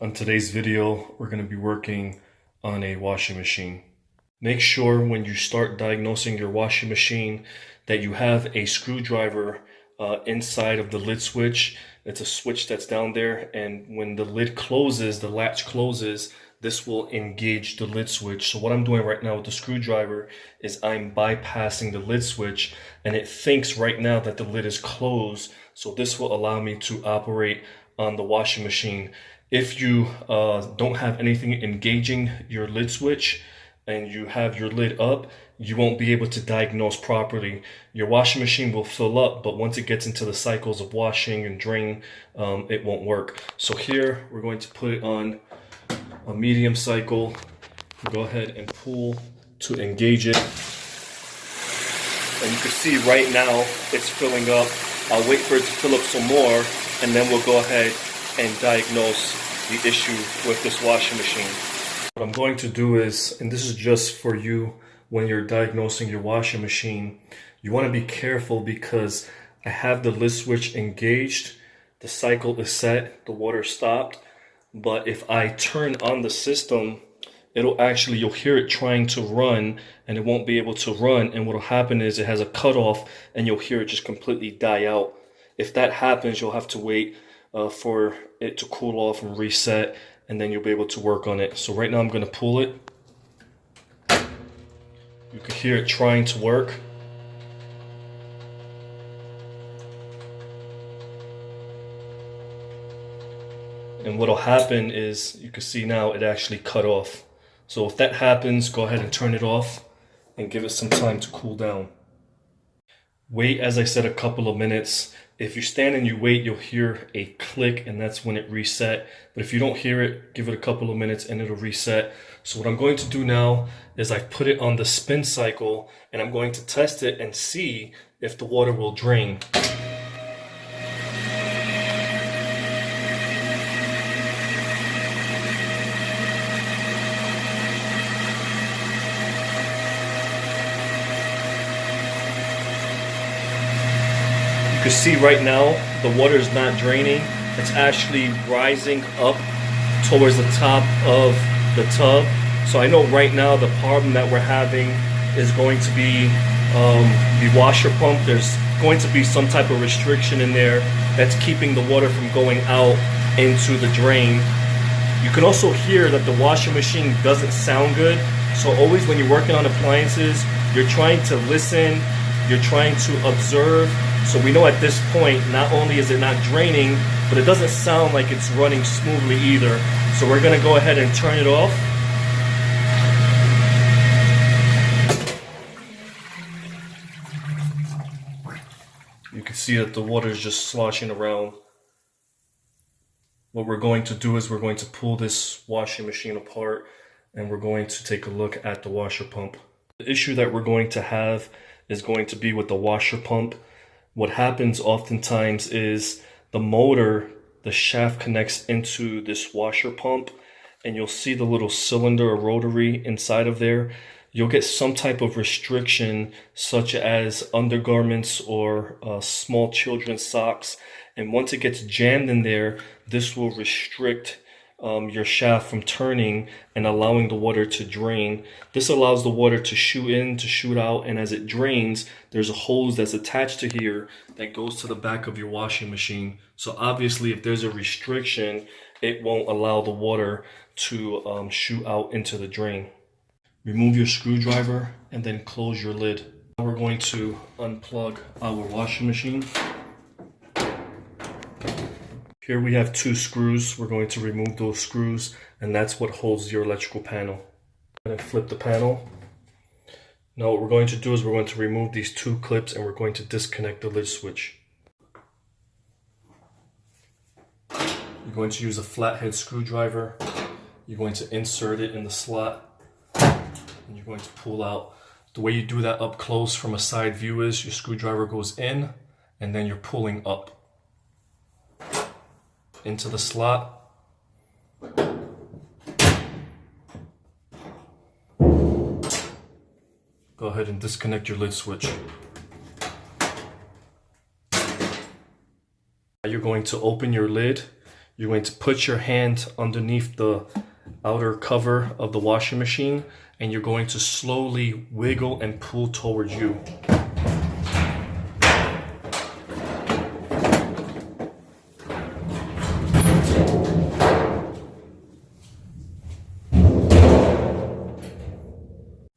On today's video, we're going to be working on a washing machine. Make sure when you start diagnosing your washing machine that you have a screwdriver inside of the lid switch. It's a switch that's down there, and when the lid closes, the latch closes, this will engage the lid switch. So what I'm doing right now with the screwdriver is I'm bypassing the lid switch, and it thinks right now that the lid is closed. So this will allow me to operate on the washing machine. If you don't have anything engaging your lid switch and you have your lid up, you won't be able to diagnose properly. Your washing machine will fill up, but once it gets into the cycles of washing and drain, it won't work. So here we're going to put it on a medium cycle. Go ahead and pull to engage it. And you can see right now it's filling up. I'll wait for it to fill up some more, and then we'll go ahead and diagnose the issue with this washing machine. What I'm going to do is, and this is just for you when you're diagnosing your washing machine, you want to be careful because I have the lid switch engaged, the cycle is set, the water stopped, but if I turn on the system, you'll hear it trying to run and it won't be able to run, and what'll happen is it has a cutoff and you'll hear it just completely die out. If that happens, you'll have to wait for it to cool off and reset, and then you'll be able to work on it. So right now I'm going to pull it. You can hear it trying to work. And what'll happen is you can see now it actually cut off. So if that happens, go ahead and turn it off and give it some time to cool down. Wait, as I said, a couple of minutes. If you stand and you wait, you'll hear a click, and that's when it reset. But if you don't hear it, give it a couple of minutes and it'll reset. So what I'm going to do now is I put it on the spin cycle, and I'm going to test it and see if the water will drain. You can see right now the water is not draining. It's actually rising up towards the top of the tub. So I know right now the problem that we're having is going to be the washer pump. There's going to be some type of restriction in there that's keeping the water from going out into the drain. You can also hear that the washing machine doesn't sound good. So always when you're working on appliances, you're trying to listen, you're trying to observe. So we know at this point, not only is it not draining, but it doesn't sound like it's running smoothly either. So we're gonna go ahead and turn it off. You can see that the water is just sloshing around. What we're going to do is we're going to pull this washing machine apart, and we're going to take a look at the washer pump. The issue that we're going to have is going to be with the washer pump. What happens oftentimes is the motor, the shaft connects into this washer pump, and you'll see the little cylinder or rotary inside of there. You'll get some type of restriction, such as undergarments or small children's socks. And once it gets jammed in there, this will restrict your shaft from turning and allowing the water to drain. This allows the water to shoot in, to shoot out, and as it drains, there's a hose that's attached to here that goes to the back of your washing machine. So obviously if there's a restriction, it won't allow the water to shoot out into the drain. Remove your screwdriver and then close your lid. Now we're going to unplug our washing machine. Here we have 2 screws. We're going to remove those screws, and that's what holds your electrical panel. And then flip the panel. Now what we're going to do is we're going to remove these 2 clips, and we're going to disconnect the lid switch. You're going to use a flathead screwdriver. You're going to insert it in the slot, and you're going to pull out. The way you do that up close from a side view is your screwdriver goes in, and then you're pulling up into the slot. Go ahead and disconnect your lid switch. You're going to open your lid. You're going to put your hand underneath the outer cover of the washing machine, and you're going to slowly wiggle and pull towards you.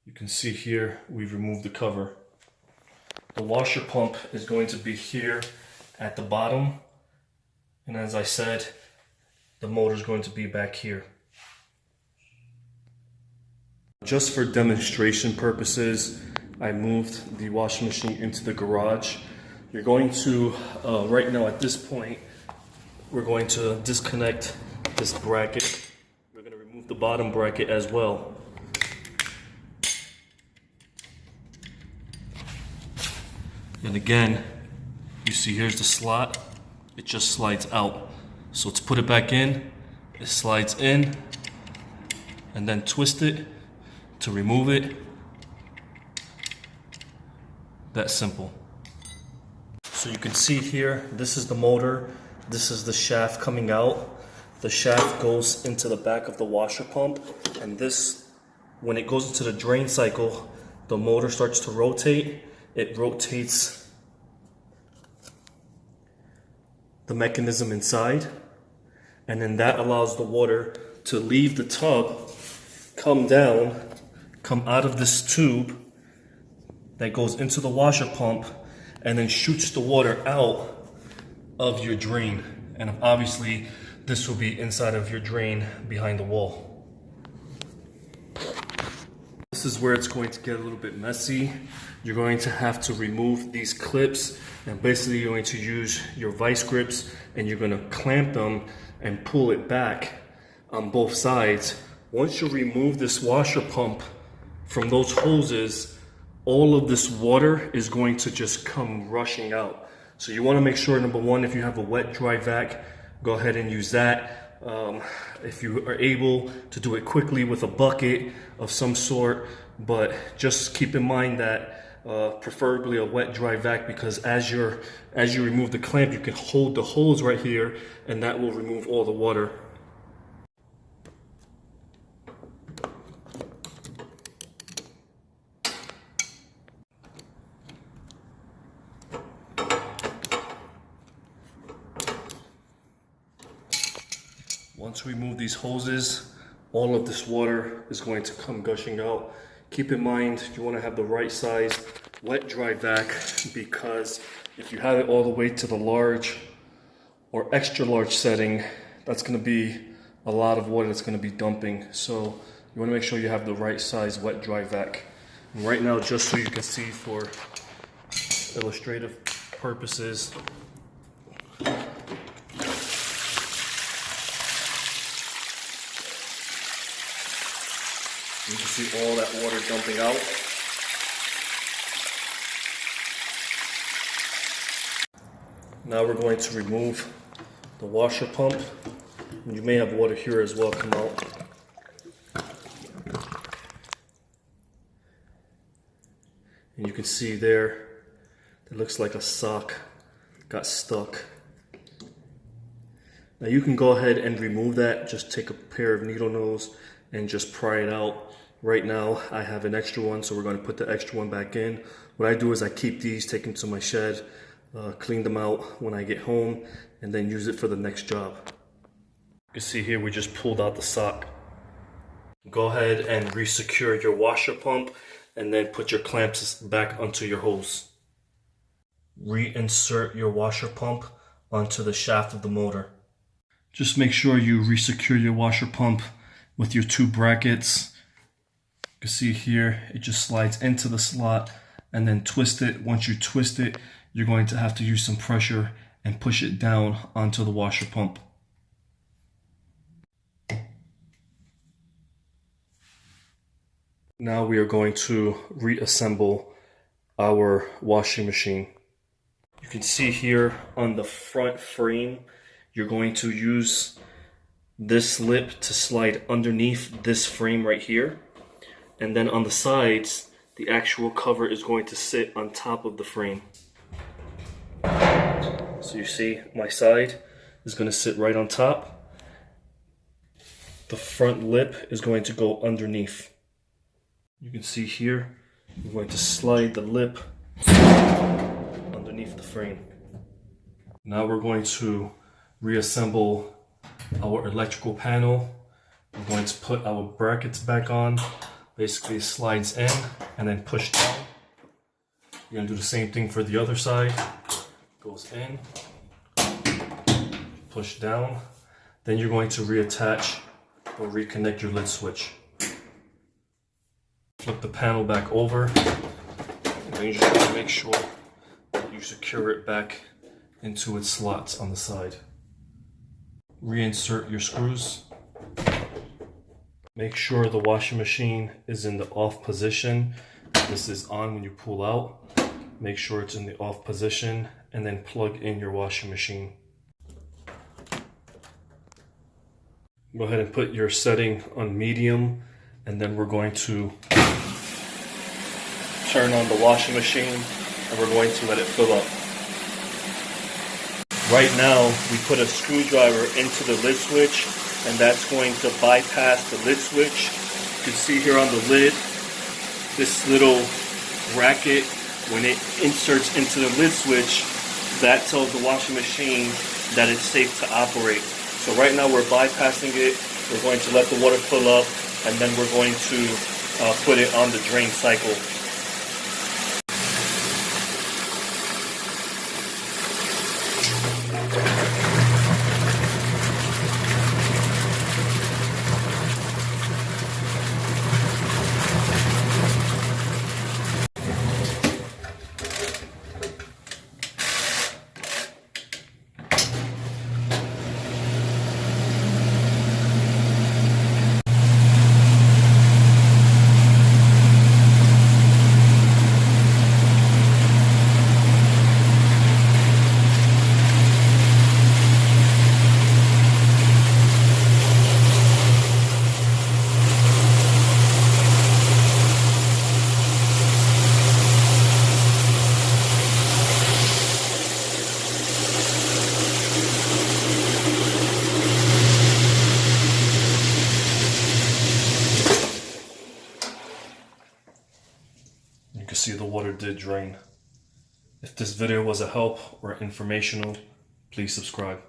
You can see here we've removed the cover. The washer pump is going to be here at the bottom, and as I said, the motor is going to be back here. Just for demonstration purposes, I moved the washing machine into the garage. You're going to, right now at this point, we're going to disconnect this bracket. We're going to remove the bottom bracket as well. And again, you see here's the slot. It just slides out. So to put it back in, it slides in and then twist it to remove it. That simple. So you can see here, this is the motor, this is the shaft coming out. The shaft goes into the back of the washer pump, and this, when it goes into the drain cycle, the motor starts to rotate. It rotates the mechanism inside, and then that allows the water to leave the tub, come down, come out of this tube that goes into the washer pump, and then shoots the water out of your drain. And obviously this will be inside of your drain behind the wall. This is where it's going to get a little bit messy. You're going to have to remove these clips, and basically you're going to use your vice grips and you're going to clamp them and pull it back on both sides. Once you remove this washer pump from those hoses, all of this water is going to just come rushing out. So you want to make sure, number one, if you have a wet dry vac, go ahead and use that. If you are able to do it quickly with a bucket of some sort, but just keep in mind that preferably a wet dry vac, because as you remove the clamp, you can hold the hose right here and that will remove all the water. Once we remove these hoses, all of this water is going to come gushing out. Keep in mind, you want to have the right size wet dry vac, because if you have it all the way to the large or extra large setting, that's going to be a lot of water that's going to be dumping. So you want to make sure you have the right size wet dry vac. And right now, just so you can see for illustrative purposes, you can see all that water dumping out. Now we're going to remove the washer pump. And you may have water here as well come out. And you can see there, it looks like a sock got stuck. Now you can go ahead and remove that. Just take a pair of needle nose and just pry it out. Right now I have an extra one, so we're going to put the extra one back in. What I do is I keep these, take them to my shed, clean them out when I get home, and then use it for the next job. You can see here we just pulled out the sock. Go ahead and re-secure your washer pump and then put your clamps back onto your hose. Reinsert your washer pump onto the shaft of the motor. Just make sure you re-secure your washer pump with your two brackets. You can see here, it just slides into the slot and then twist it. Once you twist it, you're going to have to use some pressure and push it down onto the washer pump. Now we are going to reassemble our washing machine. You can see here on the front frame, you're going to use this lip to slide underneath this frame right here. And then on the sides, the actual cover is going to sit on top of the frame. So you see my side is going to sit right on top. the front lip is going to go underneath. You can see here, we're going to slide the lip underneath the frame. Now we're going to reassemble our electrical panel. We're going to put our brackets back on. Basically slides in and then push down. You're gonna do the same thing for the other side. Goes in, push down. Then you're going to reattach or reconnect your lid switch. Flip the panel back over. And then you just want to make sure that you secure it back into its slots on the side. Reinsert your screws. Make sure the washing machine is in the off position. This is on when you pull out. Make sure it's in the off position and then plug in your washing machine. Go ahead and put your setting on medium, and then we're going to turn on the washing machine and we're going to let it fill up. Right now we put a screwdriver into the lid switch, and that's going to bypass the lid switch. You can see here on the lid, this little bracket, when it inserts into the lid switch, that tells the washing machine that it's safe to operate. So right now we're bypassing it. We're going to let the water fill up, and then we're going to put it on the drain cycle. You can see the water did drain. If this video was a help or informational, please subscribe.